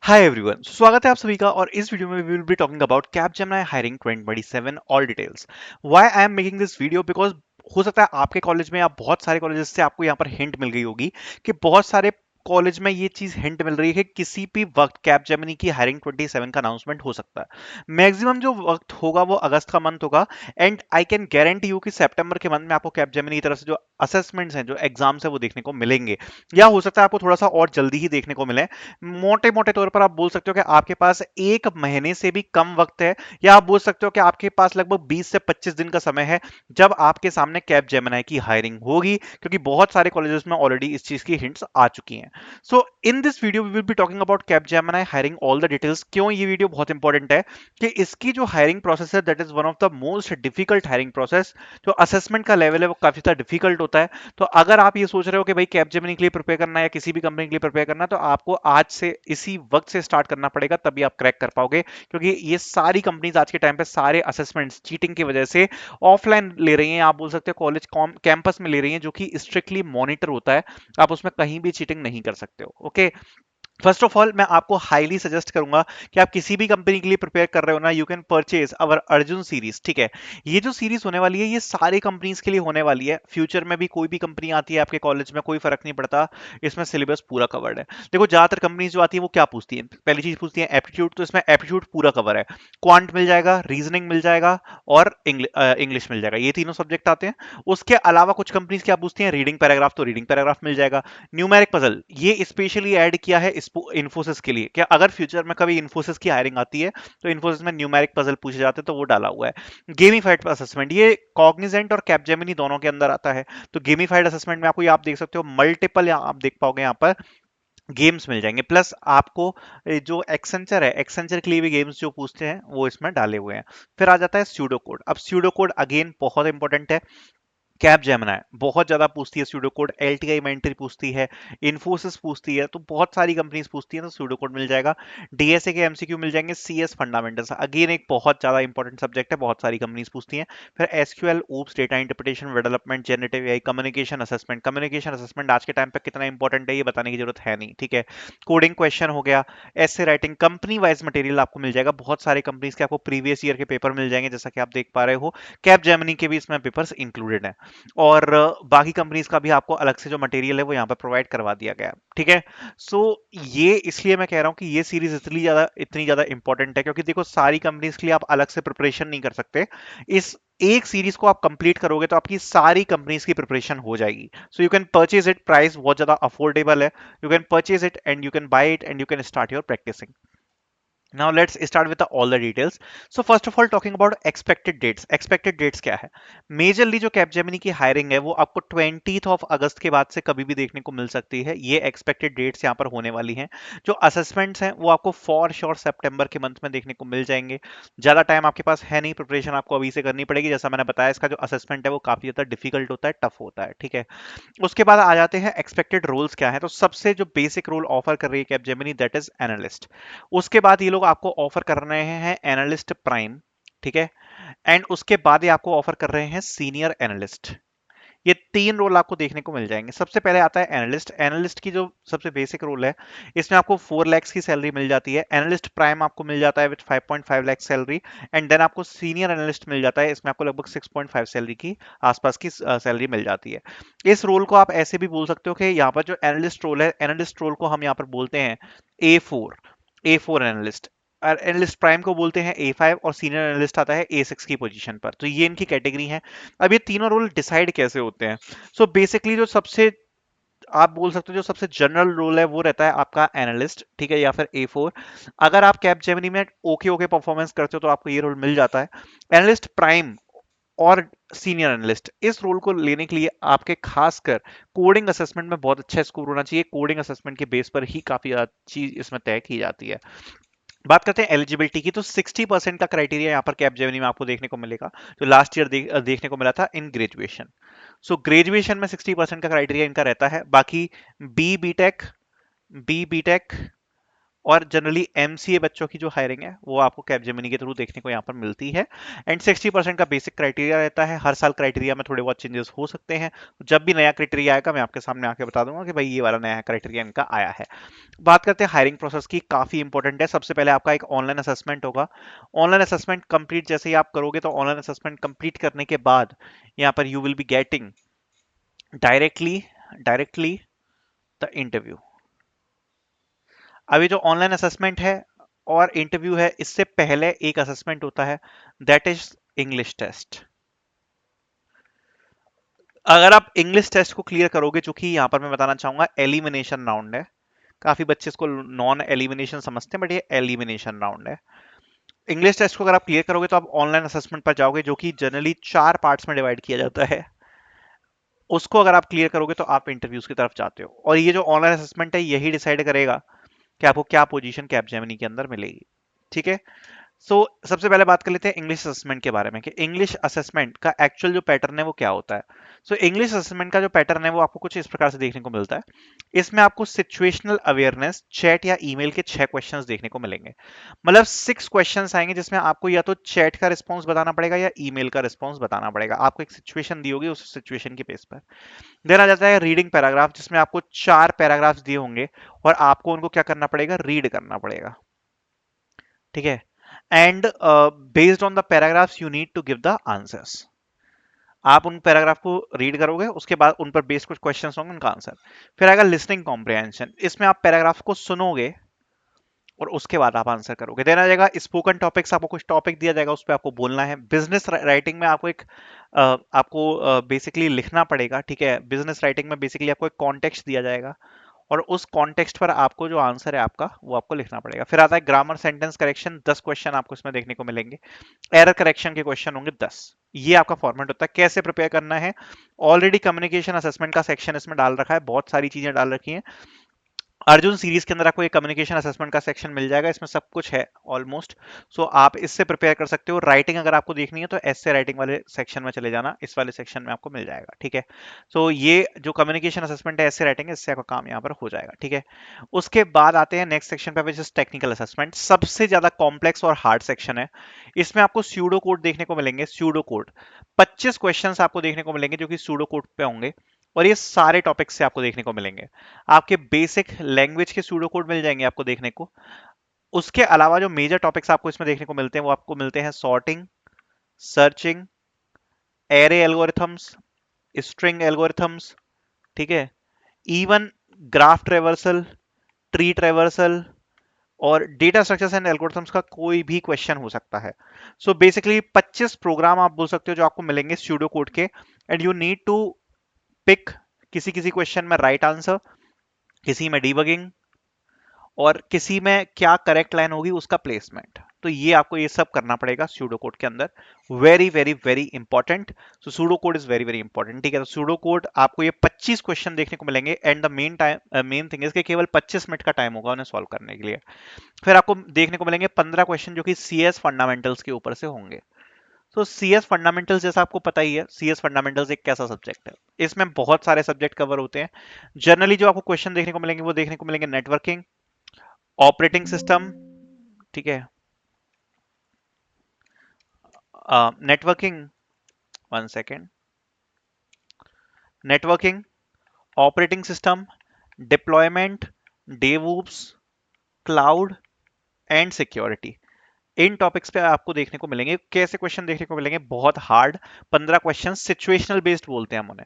Hi everyone, स्वागत है आप सभी का। और इस वीडियो में we will be talking about Capgemini hiring 2027 all details. Why I am making this video because हो सकता है आपके कॉलेज में या बहुत सारे कॉलेजेस से आपको यहाँ पर हिंट मिल गई होगी कि बहुत सारे कॉलेज में ये चीज हिंट मिल रही है कि किसी भी वक्त कैपजेमिनी की हायरिंग 27 का अनाउंसमेंट हो सकता है। मैक्सिमम जो वक्त होगा वो अगस्त का मंथ होगा। And I can guarantee you कि सितंबर के मंथ में आपको कैपजेमिनी की तरफ से जो असेसमेंट्स हैं, जो एग्जाम्स हैं, वो देखने को मिलेंगे। या हो सकता है आपको थोड़ा सा और जल्दी ही देखने को मिले। मोटे मोटे तौर पर आप बोल सकते हो कि आपके पास एक महीने से भी कम वक्त है, या आप बोल सकते हो कि आपके पास लगभग 20 से 25 दिन का समय है जब आपके सामने कैप जेमिनी की हायरिंग होगी, क्योंकि बहुत सारे कॉलेजेस में ऑलरेडी इस चीज की हिंट्स आ चुकी हैं। So in this video we will be talking about Capgemini hiring all the details. क्यों ये वीडियो बहुत इंपॉर्टेंट है कि इसकी जो हायरिंग प्रोसेस है that is one of the most difficult hiring process. जो असेसमेंट का लेवल है वो काफी ज्यादा डिफिकल्ट होता है। तो अगर आप ये सोच रहे हो कि भाई कैप जेमिनी के लिए प्रिपेयर करना है या किसी भी कंपनी के लिए प्रिपेयर करना है, तो आपको आज से इसी वक्त से स्टार्ट करना पड़ेगा, तभी आप क्रैक कर पाओगे। क्योंकि ये सारी कंपनीज आज के टाइम पे सारे असेसमेंट्स चीटिंग की वजह से ऑफलाइन ले रही हैं, आप बोल सकते हो कॉलेज कैंपस में ले रही हैं, जो कि स्ट्रिक्टली मॉनिटर होता है। आप उसमें कहीं भी चीटिंग नहीं कर सकते हो। ओके, फर्स्ट ऑफ ऑल मैं आपको हाईली सजेस्ट करूंगा कि आप किसी भी कंपनी के लिए प्रिपेयर कर रहे हो ना, you can purchase our Arjun series. ठीक है, ये जो सीरीज होने वाली है ये सारे कंपनीज के लिए होने वाली है। फ्यूचर में भी कोई भी कंपनी आती है आपके कॉलेज में, कोई फर्क नहीं पड़ता, इसमें सिलेबस पूरा कवर्ड है। देखो ज्यादातर कंपनीज जो आती है वो क्या पूछती है, पहली चीज पूछती है एप्टीट्यूड, तो इसमें एप्टीट्यूड पूरा कवर है। क्वांट मिल जाएगा, रीजनिंग मिल जाएगा, और इंग्लिश मिल जाएगा, ये तीनों सब्जेक्ट आते हैं। उसके अलावा कुछ कंपनीज क्या पूछती हैं, रीडिंग पैराग्राफ, तो रीडिंग पैराग्राफ मिल जाएगा। न्यूमेरिक पजल ये स्पेशली ऐड किया है इन्फोसिस के लिए, क्या अगर फ्यूचर में कभी इन्फोसिस की हायरिंग आती है तो इन्फोसिस में न्यूमेरिक पजल पूछे जाते हैं, तो वो डाला हुआ है। गेमिफाइड असेसमेंट ये कॉग्निजेंट और कैपजेमिनी दोनों के अंदर आता है। तो गेमिफाइड असेसमेंट में आपको, आप देख सकते हो मल्टीपल, आप देख पाओगे यहाँ पर गेम्स मिल जाएंगे। प्लस आपको जो एक्सेंचर है, एक्सेंचर के लिए भी गेम्स जो पूछते हैं वो इसमें डाले हुए हैं। फिर आ जाता है स्यूडो कोड। अब स्यूडो कोड अगेन बहुत इंपॉर्टेंट है। कैप जेमिनी बहुत ज्यादा पूछती है स्यूडो कोड, एलटीआई मेंटरी पूछती है, इन्फोसिस पूछती है, तो बहुत सारी कंपनीज पूछती है, तो स्यूडो कोड मिल जाएगा। डीएसए के एमसीक्यू मिल जाएंगे। सीएस फंडामेंटल्स अगेन एक बहुत ज्यादा इंपॉर्टेंट सब्जेक्ट है, बहुत सारी कंपनीज पूछती हैं। फिर SQL, ops, data interpretation, development, generative AI, communication assessment. Communication assessment आज के टाइम पे कितना इंपॉर्टेंट है ये बताने की जरूरत है नहीं, ठीक है। कोडिंग क्वेश्चन हो गया, essay writing, company wise material आपको मिल जाएगा। बहुत सारे कंपनीज के आपको प्रीवियस ईयर के पेपर मिल जाएंगे, जैसा कि आप देख पा रहे हो। कैप जेमिनी के भी इसमें पेपर्स इंक्लूडेड हैं। और बाकी कंपनीज का भी आपको अलग से जो मटेरियल है वो यहाँ पर प्रोवाइड करवा दिया गया है, ठीक है। सो ये इसलिए मैं कह रहा हूँ कि ये सीरीज इतनी ज्यादा इंपॉर्टेंट है, क्योंकि देखो सारी कंपनीज के लिए आप अलग से प्रिपरेशन नहीं कर सकते। इस एक सीरीज को आप कंप्लीट करोगे तो आपकी सारी कंपनीज की प्रिपरेशन हो जाएगी। So you can purchase it, price बहुत ज्यादा अफोर्डेबल है। You can purchase it and you can buy it and you can start your practicing. Now let's start with all the details. So first of all talking about expected dates. Expected dates क्या है? Majorly जो Capgemini की hiring है वो आपको 20th of अगस्त के बाद से कभी भी देखने को मिल सकती है। ये एक्सपेक्टेड डेट्स यहाँ पर होने वाली हैं। जो असेसमेंट्स हैं वो आपको फॉर श्योर सितंबर के मंथ में देखने को मिल जाएंगे। ज्यादा टाइम आपके पास है नहीं, प्रिपरेशन आपको अभी से करनी पड़ेगी। जैसा मैंने बताया इसका जो असेसमेंट है वो काफी ज्यादा डिफिकल्ट होता है, टफ होता है, ठीक है। उसके बाद आ जाते हैं एक्सपेक्टेड रोल्स क्या है। तो सबसे जो बेसिक रोल ऑफर कर रही है कैपजेमिनी दैट इज एनालिस्ट। उसके बाद ये लोग आपको ऑफर कर रहे हैं एनालिस्ट प्राइम, ठीक है। एंड उसके बाद ये आपको ऑफर कर रहे हैं सीनियर एनालिस्ट। ये तीन रोल आपको देखने को मिल जाएंगे। सबसे पहले आता है एनालिस्ट। एनालिस्ट की जो सबसे बेसिक रोल है इसमें आपको 4 लाख की सैलरी मिल जाती है। एनालिस्ट प्राइम आपको मिल जाता है with 5.5 lakh salary. And then आपको सीनियर एनालिस्ट मिल जाता है, इसमें आपको लगभग 6.5 सैलरी की आसपास की सैलरी मिल जाती है। इस रोल को आप ऐसे भी बोल सकते हो कि यहाँ पर जो एनालिस्ट रोल है, एनालिस्ट रोल को हम यहाँ पर बोलते हैं A4, A4 analyst. Analyst prime को बोलते हैं A5 और सीनियर एनालिस्ट आता है A6 की पोजीशन पर। तो ये इनकी कैटेगरी है। अब ये तीनों रोल डिसाइड कैसे होते हैं? सो बेसिकली जो सबसे, आप बोल सकते हो जो सबसे जनरल रोल है वो रहता है आपका एनालिस्ट, ठीक है, या फिर A4। अगर आप कैप जेमिनी में ओके ओके परफॉर्मेंस करते हो तो आपको ये रोल मिल जाता है। एनालिस्ट प्राइम और सीनियर एनालिस्ट, इस रोल को लेने के लिए आपके खासकर कोडिंग असेसमेंट में बहुत अच्छा स्कोर होना चाहिए। कोडिंग असेसमेंट के बेस पर ही काफी ज्यादा चीज इसमें तय की जाती है। बात करते हैं एलिजिबिलिटी की, तो 60% का क्राइटेरिया यहाँ पर कैपजेमिनी में आपको देखने को मिलेगा, जो लास्ट ईयर देखने को मिला था इन ग्रेजुएशन। सो ग्रेजुएशन में 60% का क्राइटेरिया इनका रहता है। बाकी बी बीटेक, बी बीटेक और जनरली एमसीए बच्चों की जो हायरिंग है वो आपको कैपजेमिनी के थ्रू देखने को यहाँ पर मिलती है। एंड 60% का बेसिक क्राइटेरिया रहता है। हर साल क्राइटेरिया में थोड़े बहुत चेंजेस हो सकते हैं। जब भी नया क्राइटेरिया आएगा मैं आपके सामने आके बता दूंगा कि भाई ये वाला नया क्राइटेरिया इनका आया है। बात करते हैं हायरिंग प्रोसेस की, काफी इंपॉर्टेंट है। सबसे पहले आपका एक ऑनलाइन असेसमेंट होगा। ऑनलाइन असेसमेंट कंप्लीट जैसे ही आप करोगे तो ऑनलाइन असेसमेंट कंप्लीट करने के बाद यहाँ पर you will be getting directly directly the interview. अभी जो ऑनलाइन असेसमेंट है और इंटरव्यू है, इससे पहले एक असेसमेंट होता है, दैट इज इंग्लिश टेस्ट। अगर आप इंग्लिश टेस्ट को क्लियर करोगे, जो कि यहां पर मैं बताना चाहूंगा एलिमिनेशन राउंड है। काफी बच्चे इसको नॉन एलिमिनेशन समझते हैं, बट ये एलिमिनेशन राउंड है। इंग्लिश टेस्ट को अगर आप क्लियर करोगे तो आप ऑनलाइन असेसमेंट पर जाओगे, जो कि जनरली 4 पार्ट्स में डिवाइड किया जाता है। उसको अगर आप क्लियर करोगे तो आप इंटरव्यूज की तरफ जाते हो। और ये जो ऑनलाइन असेसमेंट है यही डिसाइड करेगा कि आपको क्या पोजीशन कैपजेमिनी के अंदर मिलेगी। ठीक है। सो सबसे पहले बात कर लेते हैं इंग्लिश असेसमेंट के बारे में कि इंग्लिश असेसमेंट का एक्चुअल जो पैटर्न है वो क्या होता है। सो इंग्लिश असेसमेंट का जो पैटर्न है वो आपको कुछ इस प्रकार से देखने को मिलता है। इसमें आपको सिचुएशनल अवेयरनेस, चैट या ईमेल के 6 क्वेश्चंस देखने को मिलेंगे। मतलब 6 क्वेश्चंस आएंगे जिसमें आपको या तो चैट का रिस्पॉन्स बताना पड़ेगा या ईमेल का रिस्पॉन्स बताना पड़ेगा। आपको एक सिचुएशन दी होगी, उस सिचुएशन के बेस पर देन आ जाता है रीडिंग पैराग्राफ, जिसमें आपको 4 पैराग्राफ्स दिए होंगे और आपको उनको क्या करना पड़ेगा, रीड करना पड़ेगा। ठीक है। And based on the paragraphs you need to give the answers. आप उन पैराग्राफ को रीड करोगे, उसके बाद उन पर बेस्ड कुछ क्वेश्चंस होंगे, उनका आंसर। फिर आएगा लिसनिंग कॉम्प्रिहेंशन। इसमें आप पैराग्राफ को सुनोगे और उसके बाद आप आंसर करोगे। देना जाएगा स्पोकन टॉपिक्स, आपको कुछ टॉपिक दिया जाएगा, उस पर आपको बोलना है। बिजनेस राइटिंग में आपको आपको बेसिकली लिखना पड़ेगा। ठीक है। बिजनेस राइटिंग में बेसिकली आपको एक कॉन्टेक्स्ट दिया जाएगा और उस कॉन्टेक्स्ट पर आपको जो आंसर है आपका वो आपको लिखना पड़ेगा। फिर आता है ग्रामर सेंटेंस करेक्शन, 10 क्वेश्चन आपको इसमें देखने को मिलेंगे। एरर करेक्शन के क्वेश्चन होंगे 10। ये आपका फॉर्मेट होता है। कैसे प्रिपेयर करना है, ऑलरेडी कम्युनिकेशन असेसमेंट का सेक्शन इसमें डाल रखा है, बहुत सारी चीजें डाल रखी हैं। अर्जुन सीरीज के अंदर आपको एक कम्युनिकेशन असेसमेंट का सेक्शन मिल जाएगा, इसमें सब कुछ है ऑलमोस्ट। सो आप इससे प्रिपेयर कर सकते हो। राइटिंग अगर आपको देखनी है तो ऐसे राइटिंग वाले सेक्शन में चले जाना, इस वाले सेक्शन में आपको मिल जाएगा। ठीक है। सो ये जो कम्युनिकेशन असेसमेंट है, ऐसे राइटिंग है, इससे आपका काम यहाँ पर हो जाएगा। ठीक है। उसके बाद आते हैं नेक्स्ट सेक्शन पे, विच इज टेक्निकल असेसमेंट। सबसे ज्यादा कॉम्प्लेक्स और हार्ड सेक्शन है। इसमें आपको स्यूडो कोड देखने को मिलेंगे। स्यूडो कोड 25 क्वेश्चंस आपको देखने को मिलेंगे जो कि स्यूडो कोड पे होंगे। और ये सारे टॉपिक्स से आपको देखने को मिलेंगे। आपके बेसिक लैंग्वेज के सूडो कोड मिल जाएंगे आपको देखने को। उसके अलावा जो मेजर टॉपिक्स आपको इसमें देखने को मिलते हैं वो आपको मिलते हैं sorting, searching, array algorithms, string algorithms. ठीक है। Even graph traversal, tree traversal और डेटा स्ट्रक्चर्स एंड एल्गोरिथम्स का कोई भी क्वेश्चन हो सकता है। सो बेसिकली 25 प्रोग्राम आप बोल सकते हो जो आपको मिलेंगे स्यूडो कोड के। And you need to pick किसी किसी क्वेश्चन में राइट आंसर, किसी में डीबगिंग और किसी में क्या करेक्ट लाइन होगी उसका प्लेसमेंट। तो ये आपको ये सब करना पड़ेगा सूडो कोड के अंदर। Very very very important. So pseudo code is very very important. ठीक है। तो सूडो कोड आपको ये 25 क्वेश्चन देखने को मिलेंगे and the main thing is कि केवल 25 मिनट का टाइम होगा उन्हें सॉल्व करने के लिए। फिर आपको देखने को मिलेंगे 15 क्वेश्चन जो कि सीएस फंडामेंटल्स के ऊपर से होंगे। तो सीएस फंडामेंटल्स जैसा आपको पता ही है, सीएस फंडामेंटल्स एक कैसा सब्जेक्ट है, इसमें बहुत सारे सब्जेक्ट कवर होते हैं। जनरली जो आपको क्वेश्चन देखने को मिलेंगे वो देखने को मिलेंगे नेटवर्किंग, ऑपरेटिंग सिस्टम। ठीक है। Networking, one second, networking, operating system, deployment, DevOps, cloud and security. In topics पे आपको देखने को मिलेंगे। कैसे क्वेश्चन देखने को मिलेंगे, बहुत हार्ड 15 क्वेश्चन, सिचुएशनल बेस्ड बोलते हैं हम उन्हें।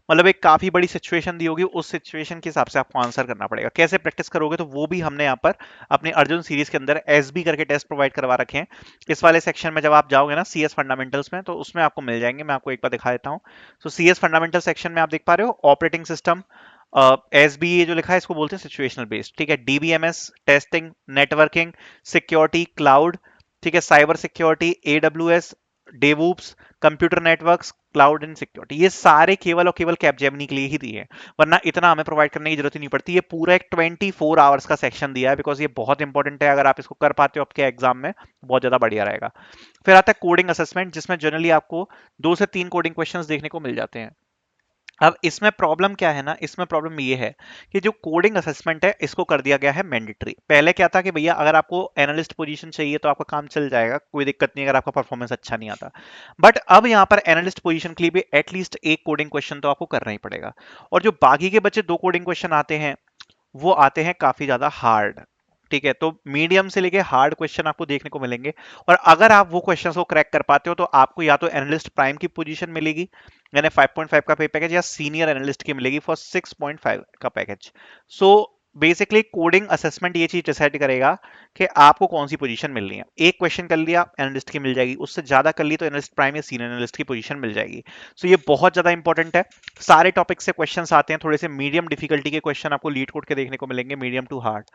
मतलब एक काफी बड़ी सिचुएशन दी होगी, उस सिचुएशन के हिसाब से आपको आंसर करना पड़ेगा। कैसे प्रैक्टिस करोगे तो वो भी हमने यहाँ पर अपने अर्जुन सीरीज के अंदर एसबी करके टेस्ट प्रोवाइड करवा रखे हैं। इस वाले सेक्शन में जब आप जाओगे ना सीएस फंडामेंटल्स में, तो उसमें आपको मिल जाएंगे। मैं आपको एक बार दिखा देता हूँ। तो सीएस फंडामेंटल सेक्शन में आप देख पा रहे हो ऑपरेटिंग सिस्टम, एस बी ए जो लिखा है इसको बोलते हैं सिचुएशनल बेस्ड। ठीक है। DBMS, testing, networking, security, cloud. ठीक है। Cyber security, AWS, DevOps, computer networks, cloud and security. ये सारे केवल और केवल कैपजेमिनी के लिए ही दिए हैं, वरना इतना हमें प्रोवाइड करने की जरूरत ही नहीं पड़ती। ये पूरा एक 24 आवर्स का सेक्शन दिया है, बिकॉज ये बहुत इंपॉर्टेंट है। अगर आप इसको कर पाते हो आपके एग्जाम में, बहुत ज्यादा बढ़िया रहेगा। फिर आता है कोडिंग असेसमेंट, जिसमें जनरली आपको 2 से 3 कोडिंग क्वेश्चंस देखने को मिल जाते हैं। अब इसमें प्रॉब्लम क्या है ना, इसमें प्रॉब्लम ये है कि जो कोडिंग असेसमेंट है इसको कर दिया गया है मैंडेटरी। पहले क्या था कि भैया अगर आपको एनालिस्ट पोजीशन चाहिए तो आपका काम चल जाएगा, कोई दिक्कत नहीं अगर आपका परफॉर्मेंस अच्छा नहीं आता। बट अब यहाँ पर एनालिस्ट पोजीशन के लिए भी एटलीस्ट एक कोडिंग क्वेश्चन तो आपको करना ही पड़ेगा। और जो बाकी के बच्चे दो कोडिंग क्वेश्चन आते हैं वो आते हैं काफी ज्यादा हार्ड। ठीक है, तो मीडियम से लेके हार्ड क्वेश्चन आपको देखने को मिलेंगे। और अगर आप वो क्वेश्चंस को क्रैक कर पाते हो तो आपको या तो एनालिस्ट प्राइम की पोजीशन मिलेगी यानी 5.5 का पे पैकेज, या सीनियर एनालिस्ट की मिलेगी फॉर 6.5 का package. So basically coding assessment ये चीज डिसाइड करेगा कि आपको कौन सी पोजीशन मिलनी है। एक क्वेश्चन कर लिया एनालिस्ट की मिल जाएगी, उससे ज्यादा कर ली तो एनालिस्ट प्राइम या सीनियर एनालिस्ट की पोजीशन मिल जाएगी। सो ये बहुत ज्यादा इंपॉर्टेंट है। सारे टॉपिक से क्वेश्चंस आते हैं, थोड़े से मीडियम डिफिकल्टी के क्वेश्चन आपको लीड कोड के देखने को मिलेंगे, मीडियम टू हार्ड।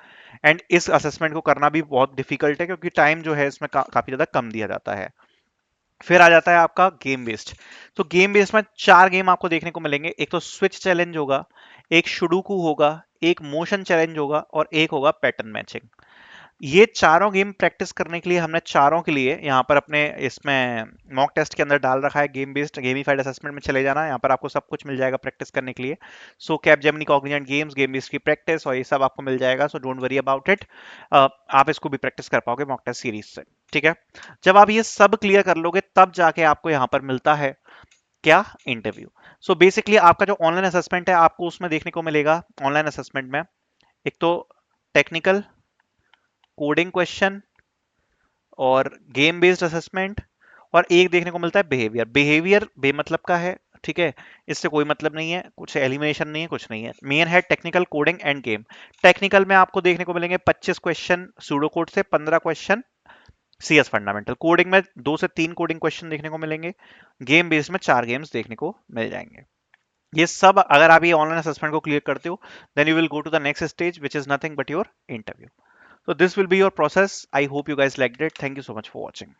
एंड इस असेसमेंट को करना भी बहुत डिफिकल्ट है क्योंकि टाइम जो है इसमें काफी ज्यादा कम दिया जाता है। फिर आ जाता है आपका गेम बेस्ड। तो गेम बेस्ड में चार गेम आपको देखने को मिलेंगे। एक तो स्विच चैलेंज होगा, एक शुडूकू होगा, एक मोशन चैलेंज होगा और एक होगा पैटर्न मैचिंग। ये चारों गेम प्रैक्टिस करने के लिए हमने चारों के लिए यहाँ पर अपने इसमें मॉक टेस्ट के अंदर डाल रखा है। गेम बेस्ड गेमिफाइड असेसमेंट में चले जाना, यहाँ पर आपको सब कुछ मिल जाएगा प्रैक्टिस करने के लिए। So Capgemini Cognizant games, game based की प्रैक्टिस और ये सब आपको मिल जाएगा। So don't worry about it, आप इसको भी प्रैक्टिस कर पाओगे मॉक टेस्ट सीरीज से। ठीक है, जब आप ये सब क्लियर कर लोगे तब जाके आपको यहाँ पर मिलता है क्या, इंटरव्यू। सो बेसिकली आपका जो ऑनलाइन असेसमेंट है आपको उसमें देखने को मिलेगा। ऑनलाइन असेसमेंट में एक तो टेक्निकल, कोडिंग क्वेश्चन और गेम बेस्ड असेसमेंट, और एक देखने को मिलता है बिहेवियर। बिहेवियर बेमतलब का है, ठीक है, इससे कोई मतलब नहीं है, कुछ एलिमिनेशन नहीं है, कुछ नहीं है। मेन है technical, coding end game. Technical में आपको देखने को मिलेंगे 25 क्वेश्चन सूडो कोड से, 15 क्वेश्चन सीएस फंडामेंटल। कोडिंग में 2 से 3 कोडिंग क्वेश्चन देखने को मिलेंगे। गेम बेस्ड में 4 गेम्स देखने को मिल जाएंगे। ये सब अगर आप ये ऑनलाइन असेसमेंट को क्लियर करते हो then you will go to the next stage which is nothing but your interview. So this will be your process. I hope you guys liked it. Thank you so much for watching.